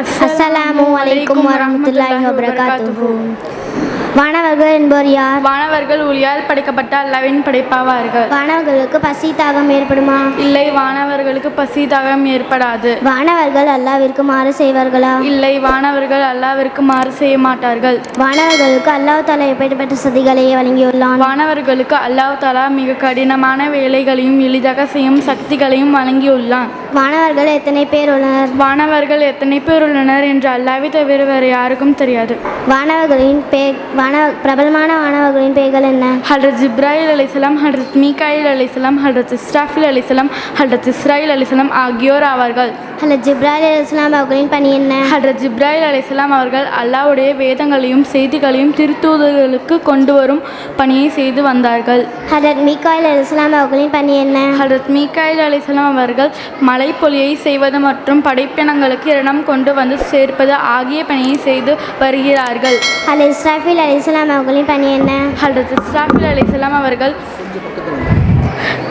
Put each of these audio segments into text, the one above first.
அஸ்ஸலாமு அலைக்கும் வரஹ்மத்துல்லாஹி வபரகாத்துஹு. வானவர்கள் என்பவர் யார்? வானவர்கள் ஒளியால் படைக்கப்பட்ட அல்லாஹ்வின் படைப்பாவார்கள். வானவர்களுக்கு பசி தாகம் ஏற்படுமா? இல்லை, வானவர்களுக்கு பசி தாகம் ஏற்படாது. வானவர்கள் அல்லாஹ்விற்கு மாறு செய்வார்களா? இல்லை, வானவர்கள் அல்லாஹ்விற்கு மாறு செய்ய மாட்டார்கள். வானவர்களுக்கு அல்லாஹ் தஆலா எப்படிப்பட்ட சக்திகளை வழங்கியுள்ளான்? வானவர்களுக்கு அல்லாஹ் தஆலா மிக கடினமான வேலைகளையும் எளிதாக செய்யும் சக்திகளையும் வழங்கியுள்ளான். வானவர்கள் எத்தனை பேர் உள்ளனர்? வானவர்கள் எத்தனை பேர் உள்ளனர் என்று அல்லாஹ்வை தவிர வேறு யாருக்கும் தெரியாது. வானவர்களின் பிரபலமான வானவர்களின் பெயர்கள் என்ன? ஹஜ்ரத் ஜிப்ராயில் அலைஹிஸ்ஸலாம், ஹஜ்ரத் மீகாயில் அலைஹிஸ்ஸலாம், ஹஜ்ரத் இஸ்ராஃபில் அலைஹிஸ்ஸலாம், ஹஜ்ரத் இஸ்ராயில் அலைஹிஸ்ஸலாம் ஆகியோர் ஆவார்கள். ஹஜ்ரத் ஜிப்ராயில் அலைஹிஸ்ஸலாம் அவர்களின் பணி என்ன? ஹஜ்ரத் ஜிப்ராயில் அலைஹிஸ்ஸலாம் அவர்கள் அல்லாஹ்வுடைய வேதங்களையும் செய்திகளையும் திருத்தூதர்களுக்கு கொண்டு வரும் பணியை செய்து வந்தார்கள். ஹஜ்ரத் மீகாயில் அலைஹிஸ்ஸலாம் அவர்களின் பணி என்ன? ஹஜ்ரத் மீகாயில் அலைஹிஸ்ஸலாம் அவர்கள் மலைப்பொழியை செய்வது மற்றும் படைப்பினங்களுக்கு இடம் கொண்டு வந்து சேர்ப்பது ஆகிய பணியை செய்து வருகிறார்கள். ஹஜ்ரத் இஸ்ராஃபில் அலைஹிஸ்ஸலாம் அவர்களின் பணி என்ன? ஹஜ்ரத் இஸ்ராஃபில் அலைஹிஸ்ஸலாம் அவர்கள்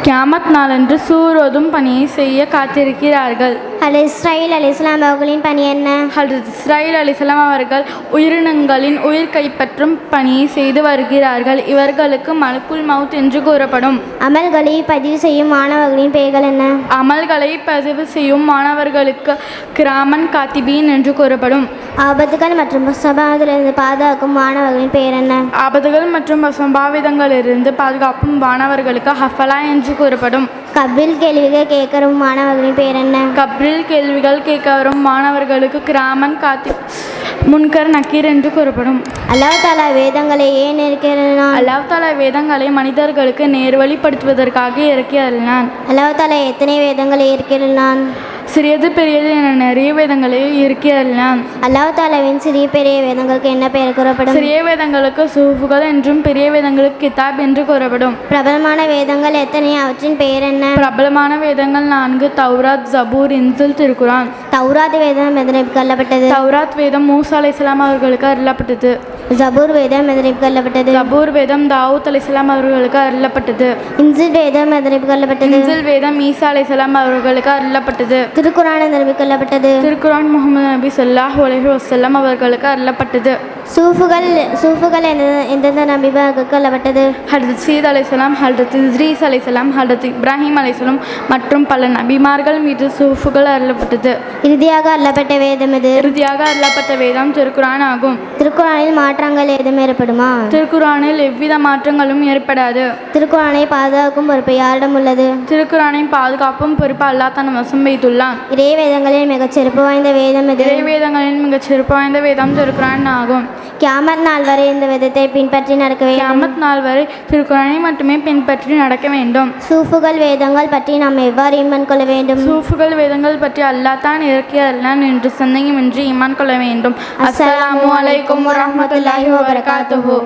கியாமத் நாளன்று சூரோதும் பணியை செய்ய காத்திருக்கிறார்கள். ஹஜ்ரத் இஸ்ராயில் அலைஹிஸ்ஸலாம் அவர்களின் பணி என்ன? ஹஜ்ரத் இஸ்ராயில் அலைஹிஸ்ஸலாம் அவர்கள் உயிரினங்களின் உயிர் கைப்பற்றும் பணியை செய்து வருகிறார்கள். இவர்களுக்கு மலக்குல் மவுத் என்று கூறப்படும். அமல்களை பதிவு செய்யும் மாணவர்களின் பெயர்கள் என்ன? அமல்களை பதிவு செய்யும் மாணவர்களுக்கு கிராமன் காத்திபீன் என்று கூறப்படும். ஆபத்துகள் மற்றும் சம்பாவிதங்களிலிருந்து பாதுகாக்கும் மாணவர்களின் பெயர் என்ன? ஆபத்துகள் மற்றும் சம்பாவிதங்களிலிருந்து பாதுகாப்பும் மாணவர்களுக்கு ஹஃபலா என்று கூறப்படும். கபில் கேள்விகள் கேட்க வரும் மாணவர்களின் பெயர் என்ன? கப்ரில் கேள்விகள் கேட்க வரும் மாணவர்களுக்கு கிராமன் காத்திப் முன்கர் நக்கீர் என்று கூறப்படும். அல்லாஹ் தஆலா வேதங்களை ஏன் இருக்கிறான்? அல்லாஹ் தஆலா வேதங்களை மனிதர்களுக்கு நேர்வழிப்படுத்துவதற்காக இறக்கி அருளினான். அல்லாஹ் தஆலா எத்தனை வேதங்களை இருக்கிறான்? சிறியது பெரியது என நிறைய வேதங்களை இறக்கி அருளினான். அல்லாஹ் தஆலாவின் சிறிய பெரிய வேதங்களுக்கு என்ன பெயர் கூறப்படும்? சிறிய வேதங்களுக்கு சூஃபுகள் என்றும் பெரிய வேதங்களுக்கு கிதாப் என்று கூறப்படும். பிரபலமான வேதங்கள் எத்தனை? அவற்றின் பெயர் என்ன? பிரபலமான வேதங்கள் 4: தௌராத், ஜபூர், இன்ஜில், திருக்குரான். தௌராத் வேதம் எதற்கு அருளப்பட்டது? தௌராத் வேதம் மூசா அலைஹிஸ்ஸலாம் அவர்களுக்கு அருளப்பட்டது. ஜபூர் வேதம் எதற்கு அருளப்பட்டது? ஜபூர் வேதம் தாவூத் அலைஹிஸ்ஸலாம் அவர்களுக்கு அருளப்பட்டது. இன்ஜில் வேதம் எதற்கு அருளப்பட்டது? இன்ஜில் வேதம் ஈசா அலைஹிஸ்ஸலாம் அவர்களுக்கு அருளப்பட்டது. திருக்குரான் எதற்கு அருளப்பட்டது? திருக்குரான் முஹம்மது நபி ஸல்லல்லாஹு அலைஹி வஸல்லம் அவர்களுக்கு அருளப்பட்டது. சூஃபுகள் எந்தெந்த நபிமார்களுக்கு அருளப்பட்டது? ஹஜ்ரத் சீத் அலைஹிஸ்ஸலாம், ஹஜ்ரத் இத்ரீஸ் அலைஹிஸ்ஸலாம், ஹஜ்ரத் இப்ராஹிம் அலைஹிஸ்ஸலாம் மற்றும் பல நபிமார்கள் மீது சூஃபுகள் அருளப்பட்டது. இறுதியாக அருளப்பட்ட வேதம் எது? இறுதியாக அருளப்பட்ட வேதம் திருக்குரான் ஆகும். திருக்குரானில் மாற்றங்கள் ஏதும் ஏற்படுமா? திருக்குரானில் எவ்வித மாற்றங்களும் ஏற்படாது. திருக்குரானை பாதுகாக்கும் பொறுப்பு யாரிடம் உள்ளது? திருக்குரானை பாதுகாப்பும் பொறுப்பு அல்லாஹ் தன் வசம் வைத்துள்ளான். இறை வேதங்களில் மிகச் சிறப்பு வாய்ந்த வேதம் எது? இறை வேதங்களின் மிகச் சிறப்பு வாய்ந்த வேதம் திருக்குரான் ஆகும். கியாமத் நாள் வரை இந்த வேதத்தை பின்பற்றி நடக்க வேண்டும். கியாமத் நாள் வரை திருக்குரானை மட்டுமே பின்பற்றி நடக்க வேண்டும். சூஃபுகள் வேதங்கள் பற்றி நாம் எவ்வாறு ஈமான் கொள்ள வேண்டும்? சூஃபுகள் வேதங்கள் பற்றி அல்லாஹ் தான் இறக்கி அருளான் என்று சந்தேகமின்றி ஈமான் கொள்ள வேண்டும். அஸ்ஸலாமு அலைக்கும் வரஹ்மத்துல்லாஹி வபரகாத்துஹு.